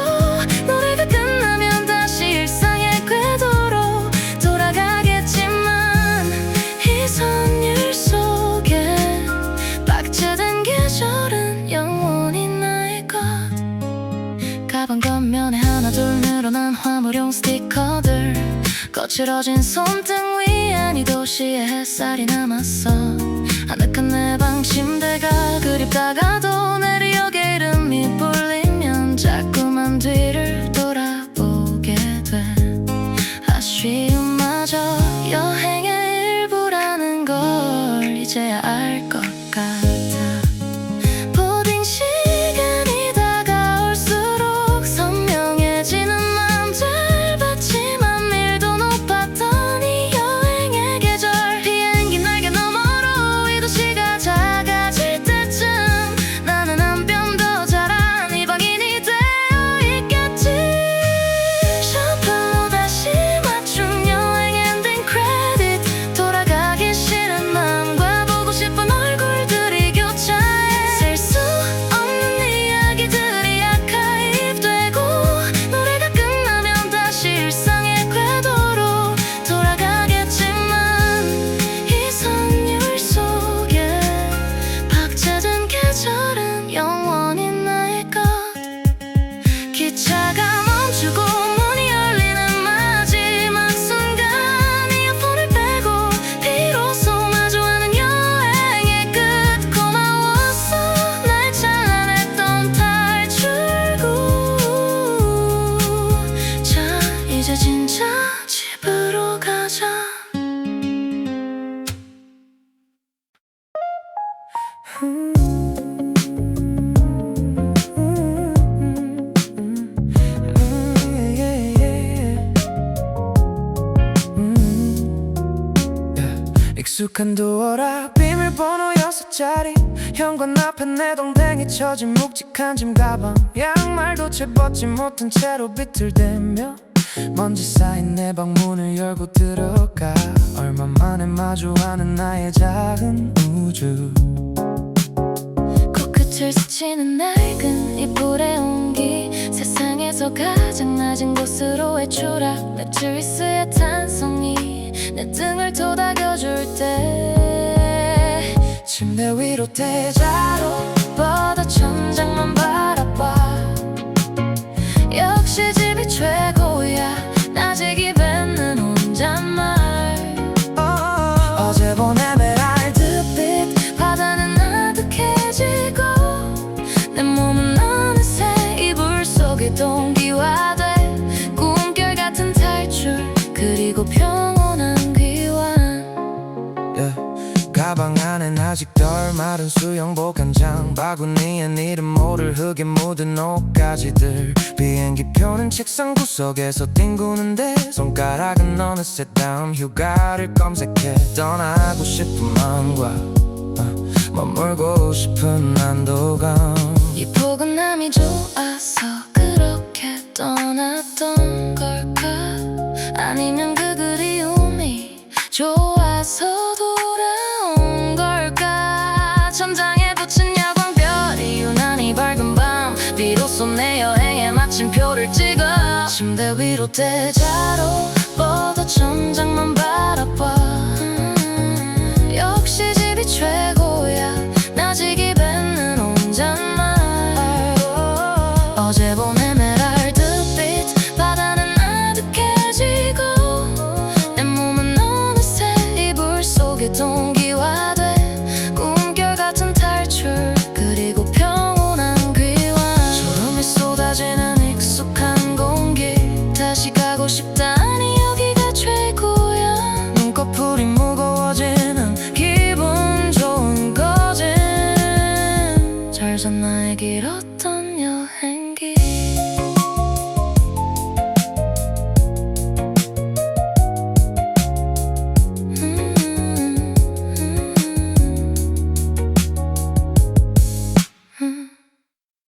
노래가 끝나면 다시 일상의 궤도로 돌아가겠지만 이 선율 속에 박제된 계절은 영원히 나의 것. 가방 겉면에 하나둘 늘어난 화물용 스티커들, 거칠어진 손등 위엔 이 도시의 햇살이 남았어. 아늑한 내 방 침대가 그립다가도 내리 역의 이름이 불리면 자꾸만 뒤를 돌아보게 돼. 아쉬움마저 여행의 일부라는 걸 이제야 알 것 같아. 보딩 시간이 다가올수록 선명해지는 맘들, 받지만 밀도 높았던 이 여행의 계절. 비행기 날개 너머로 이 도시가 작아질 때쯤 나는 한 뼘 더 자란 이방인이 되어 있겠지. 셔플로 다시 맞춘 여행 엔딩 크레딧, 돌아가기 싫은 마음과 보고 싶은 얼굴들이 교차해. 쓸 수 없는 이야기들이 아카이브 되고, 노래가 끝나면 다시 일상의 궤도로 돌아가겠지만 이 선율 속에 박제된 계절은 영원히 나의 것. 기차가 멈추고 문이 열리는 마지막 순간, 이어폰을 빼고 비로소 마주하는 여행의 끝. 고마웠어 날 찬란했던 탈출구. 자 이제 진짜 집으로 가자. 익숙한 도어락 비밀번호 6자리, 현관 앞에 내 동댕이 처진 묵직한 짐 가방, 양말도 채 벗지 못한 채로 비틀대며 먼지 쌓인 내 방문을 열고 들어가. 얼마 만에 마주하는 나의 작은 우주. 코끝을 스치는 낡은 이불의 온기, 세상에서 가장 낮은 곳으로의 추락. 매트리스의 탄성이 내 등을 토닥여줄 때, 침대 위로 대자로 뻗어 천장만 바라봐. 역시 집이 최고야, 낮에 기뱉는 혼잣말. 어제 본 에메랄드빛, 바다는 아득해지고 내 몸은 어느새 이불 속에 동기화돼. 꿈결 같은 탈출 그리고 평온한 귀환. 가방 안엔 아직 덜 마른 수영복 한 장, 바구니엔 이름 모를 흙에 묻은 옷가지들. 비행기 표는 책상 구석에서 뒹구는데, 손가락은 어느새 다음 휴가를 검색해. 떠나고 싶은 마음과 머물고 싶은 안도감. 이 포근함 사람이 좋아서 그렇게 떠났던 걸까? 아니면 그 그리움이 좋아서 돌아온 걸까? 천장에 붙인 야광별이 유난히 밝은 밤, 비로소 내 여행에 마침표를 찍어 침대 위로 대자로 뻗어 천장만 바라봐. 역시 집이 최고야, 나지기 뱉는 혼잣말. 어제 본 에메랄드빛 바다는 아득해지고 내 몸은 어느새 이불 속에 동기화돼. 꿈결 같은 탈출 그리고 평온한 귀환. 소름이 쏟아지는 익숙한 공기, 다시 가고 싶다니 여기가 최고야. 눈꺼풀이 무거워지는 기분 좋은 거진. 잘 잤 나의 길었던 여행.